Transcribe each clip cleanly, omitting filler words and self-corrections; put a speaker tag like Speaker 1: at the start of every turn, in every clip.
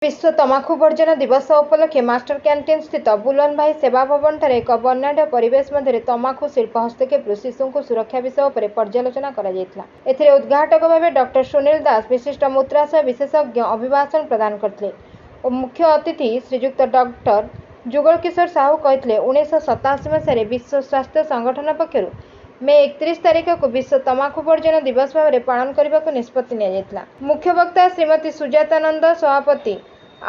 Speaker 1: विश्व तमाखु वर्जन दिवस उपलक्षे master canteen स्थित बुलन भाई सेवा भवन ठारे एक वर्णाढ्य परिवेश मध्य तमाखु शिल्प हस्तक्षेप शिशु को सुरक्षा विषय पर पर्यालोचना करा उद्घाटक भाव डॉक्टर सुनील दास विशिष्ट मूत्राशय विशेषज्ञ अभिभाषण प्रदान करते और मुख्य अतिथि श्रीजुक्त डॉक्टर जुगल किशोर साहू कहते 1987 मसीह विश्व स्वास्थ्य संगठन पक्षर मे 31 तारिख को विश्व तमाखु वर्जन दिवस भाव में पालन करने को निष्पत्ति निया मुख्य वक्ता श्रीमती सुजातानंद सभापति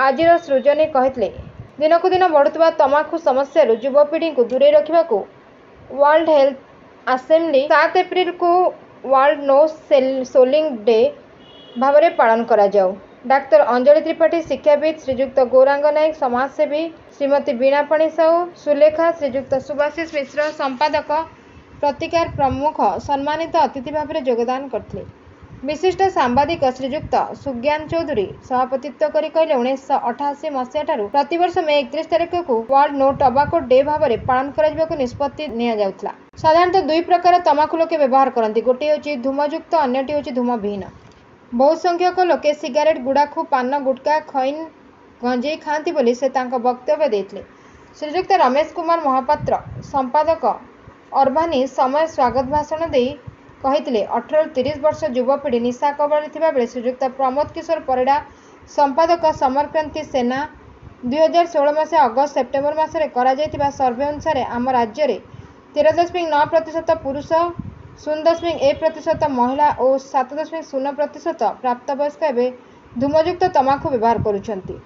Speaker 1: आजिर सृजनी कहते दिनकू दिन बढ़ुवा तमाखु समस्या युवपीढ़ी को दूरे रखा वर्ल्ड हेल्थ असेंबली 7 एप्रिल को वर्ल्ड नो सोलिंग डे भाव में पालन करा जाऊ। डाक्तर अंजलि त्रिपाठी शिक्षाविद श्रीजुक्त गौरांग नायक समाजसेवी श्रीमती बीणापाणी साहू सुलेखा श्रीजुक्त सुभाषिष मिश्र संपादक प्रतिकार प्रमुख सम्मानित अतिथि भाव में योगदान करते। विशिष्ट सांबादिक श्रीजुक्त सुज्ञान चौधरी सभापतित्व करी कहले 1988 मसीहा ठारू प्रतिवर्ष मे 31 तारिख को वर्ल्ड नो टोबाको डे भाव में पालन कर निष्पत्ति निया जाउथला। साधारणतः दुई प्रकार तमाखु लोके व्यवहार करती, गोटे होची धूमयुक्त अन्यटी होची धूमविहीन। बहु संख्यक लोके सिगारेट गुड़ाखु पान गुटका खैन गंजेई खाती बोली से तांको वक्तव्य देथिले। श्रीजुक्त रमेश कुमार महापात्र संपादक अर्बानी समय स्वागत भाषण दे कहते 18-30 वर्ष युवपीढ़ी निशा कबल बेले श्रीजुक्त प्रमोद किशोर परिड़ा संपादक समर क्रांति सेना 2016 मसीहा अगस्त सेप्टेम्बर मासरे करा जायतिबा सर्वे अनुसार आम राज्य में 13.9% पुरुष 0.1% महिला और 7.0% प्राप्तवयस्क एवं धूमयुक्त तमाखु व्यवहार करुछंती।